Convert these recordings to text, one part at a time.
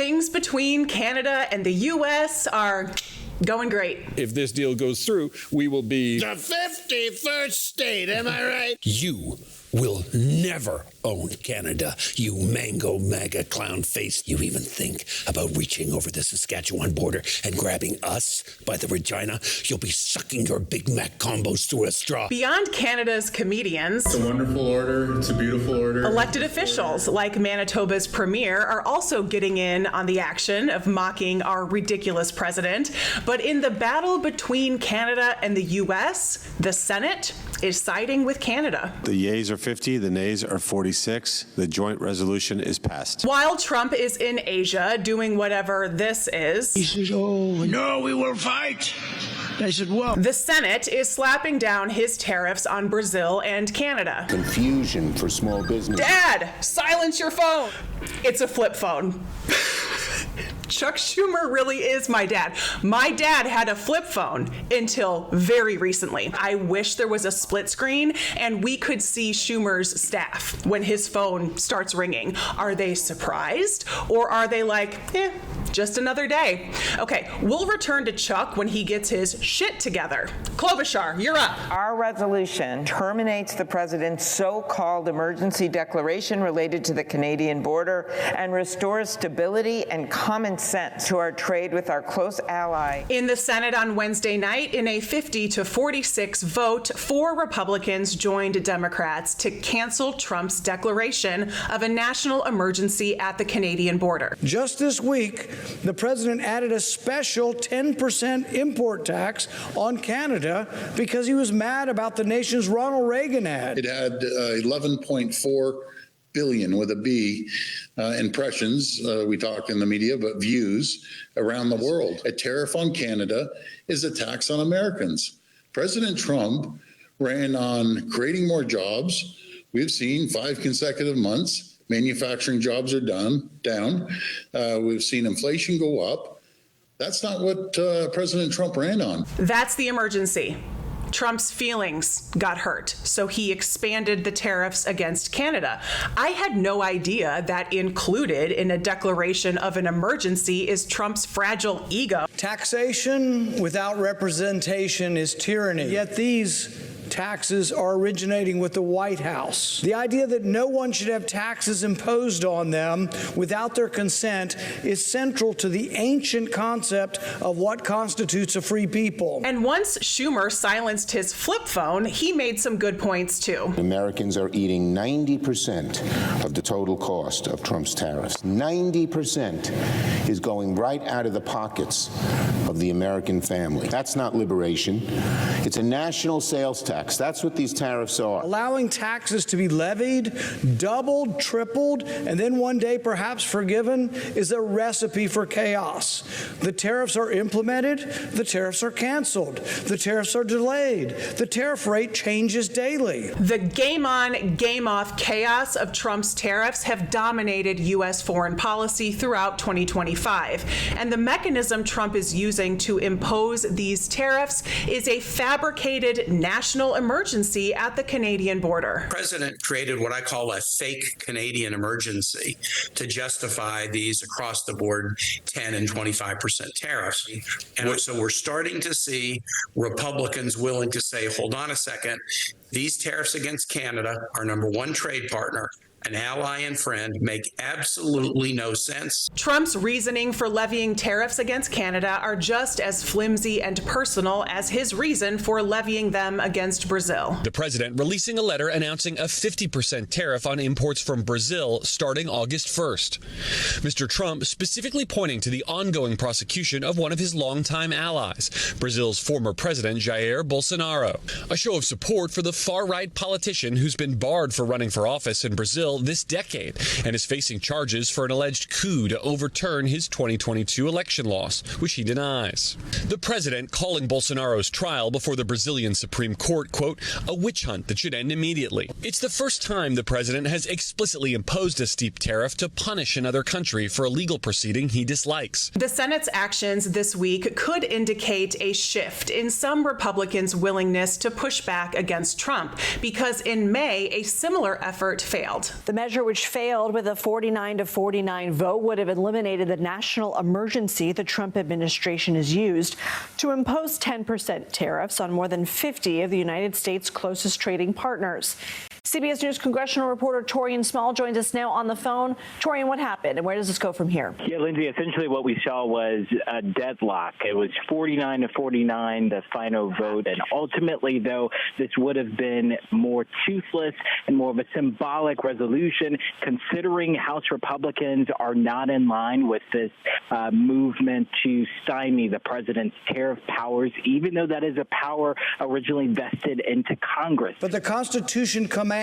things between Canada and the U.S. are going great. If this deal goes through, we will be the 51st state, am I right? You will never own Canada, you mango MAGA clown face. You even think about reaching over the Saskatchewan border and grabbing us by the Regina? You'll be sucking your Big Mac combos through a straw. Beyond Canada's comedians, it's a wonderful order. It's a beautiful order. Elected officials like Manitoba's premier are also getting in on the action of mocking our ridiculous president. But in the battle between Canada and the U.S., the Senate is siding with Canada. The yeas are 50, the nays are 46. The joint resolution is passed. While Trump is in Asia doing whatever this is, He says, oh, no, we will fight. I said, well. The Senate is slapping down his tariffs on Brazil and Canada. Confusion for small business. Dad, silence your phone. It's a flip phone. Chuck Schumer really is my dad. My dad had a flip phone until very recently. I wish there was a split screen and we could see Schumer's staff when his phone starts ringing. Are they surprised or are they like, just another day? Okay, we'll return to Chuck when he gets his shit together. Klobuchar, you're up. Our resolution terminates the president's so-called emergency declaration related to the Canadian border and restores stability and common sense to our trade with our close ally. In the Senate on Wednesday night, in a 50-46 vote, 4 Republicans joined Democrats to cancel Trump's declaration of a national emergency at the Canadian border. Just this week, the president added a special 10% import tax on Canada because he was mad about the nation's Ronald Reagan ad. It had 11.4 billion with a B impressions, we talk in the media, but views around the world. A tariff on Canada is a tax on Americans. President Trump ran on creating more jobs. We've seen 5 consecutive months. Manufacturing jobs are down. We've seen inflation go up. That's not what President Trump ran on. That's the emergency. Trump's feelings got hurt, so he expanded the tariffs against Canada. I had no idea that included in a declaration of an emergency is Trump's fragile ego. Taxation without representation is tyranny. Yet these taxes are originating with the White House. The idea that no one should have taxes imposed on them without their consent is central to the ancient concept of what constitutes a free people. And once Schumer silenced his flip phone, he made some good points too. Americans are eating 90% of the total cost of Trump's tariffs. 90% is going right out of the pockets of the American family. That's not liberation. It's a national sales tax. That's what these tariffs are. Allowing taxes to be levied, doubled, tripled, and then one day perhaps forgiven is a recipe for chaos. The tariffs are implemented, the tariffs are canceled, the tariffs are delayed, the tariff rate changes daily. The game on, game off chaos of Trump's tariffs have dominated U.S. foreign policy throughout 2025. And the mechanism Trump is using to impose these tariffs is a fabricated national emergency at the Canadian border. The president created what I call a fake Canadian emergency to justify these across the board 10 and 25% tariffs. And so we're starting to see Republicans willing to say, hold on a second, these tariffs against Canada, our number one trade partner, an ally and friend, make absolutely no sense. Trump's reasoning for levying tariffs against Canada are just as flimsy and personal as his reason for levying them against Brazil. The president releasing a letter announcing a 50% tariff on imports from Brazil starting August 1st. Mr. Trump specifically pointing to the ongoing prosecution of one of his longtime allies, Brazil's former president Jair Bolsonaro. A show of support for the far-right politician who's been barred for running for office in Brazil this decade and is facing charges for an alleged coup to overturn his 2022 election loss, which he denies. The president calling Bolsonaro's trial before the Brazilian Supreme Court, quote, a witch hunt that should end immediately. It's the first time the president has explicitly imposed a steep tariff to punish another country for a legal proceeding he dislikes. The Senate's actions this week could indicate a shift in some Republicans' willingness to push back against Trump, because in May, a similar effort failed. The measure, which failed with a 49-49 vote, would have eliminated the national emergency the Trump administration has used to impose 10% tariffs on more than 50 of the United States' closest trading partners. CBS News congressional reporter Corinne Straight joins us now on the phone. Corinne, what happened and where does this go from here? Yeah, Lindsay, essentially what we saw was a deadlock. It was 49-49, the final vote. And ultimately, though, this would have been more toothless and more of a symbolic resolution, considering House Republicans are not in line with this movement to stymie the president's tariff powers, even though that is a power originally vested into Congress. But the Constitution commands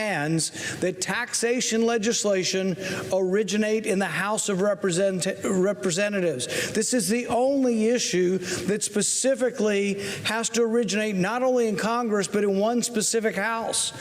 that taxation legislation originate in the House of Representatives. This is the only issue that specifically has to originate not only in Congress, but in one specific house.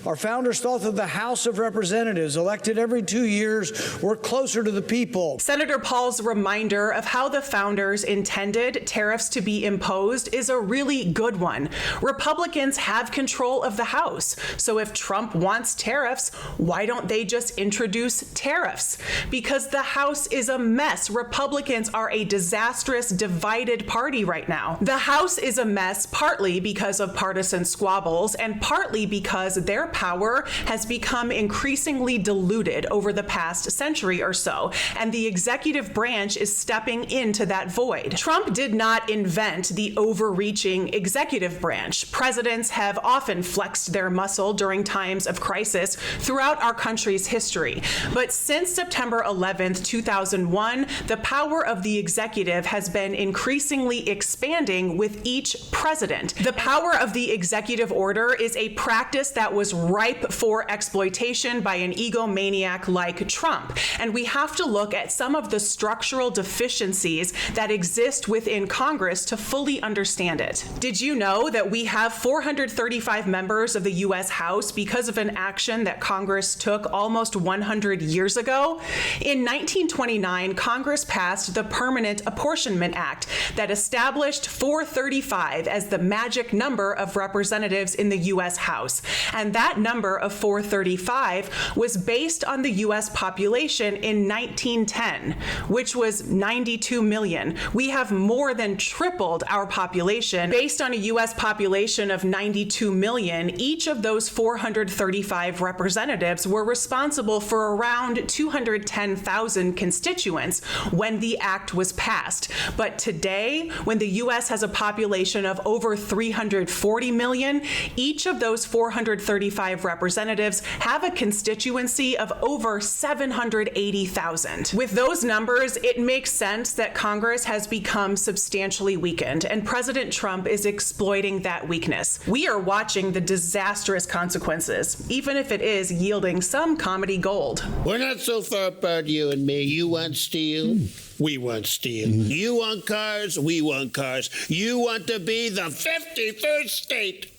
Our founders thought that the House of Representatives, elected every 2 years, were closer to the people. Senator Paul's reminder of how the founders intended tariffs to be imposed is a really good one. Republicans have control of the House, so if Trump wants tariffs, why don't they just introduce tariffs? Because the House is a mess. Republicans are a disastrous, divided party right now. The House is a mess partly because of partisan squabbles and partly because their power has become increasingly diluted over the past century or so, and the executive branch is stepping into that void. Trump did not invent the overreaching executive branch. Presidents have often flexed their muscle during times of crisis throughout our country's history. But since September 11th, 2001, the power of the executive has been increasingly expanding with each president. The power of the executive order is a practice that was ripe for exploitation by an egomaniac like Trump. And we have to look at some of the structural deficiencies that exist within Congress to fully understand it. Did you know that we have 435 members of the U.S. House because of an action that Congress took almost 100 years ago? In 1929, Congress passed the Permanent Apportionment Act that established 435 as the magic number of representatives in the U.S. House. And that number of 435 was based on the U.S. population in 1910, which was 92 million. We have more than tripled our population. Based on a U.S. population of 92 million, each of those 435 representatives were responsible for around 210,000 constituents when the act was passed. But today, when the U.S. has a population of over 340 million, each of those 435 representatives have a constituency of over 780,000. With those numbers, it makes sense that Congress has become substantially weakened, and President Trump is exploiting that weakness. We are watching the disastrous consequences, even if it is yielding some comedy gold. We're not so far apart, you and me. You want steel? We want steel. You want cars? We want cars. You want to be the 53rd state.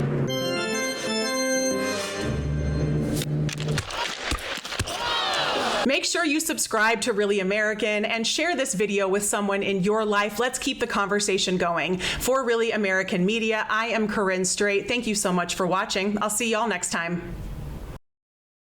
Make sure you subscribe to Really American and share this video with someone in your life. Let's keep the conversation going. For Really American Media, I am Corinne Straight. Thank you so much for watching. I'll see y'all next time.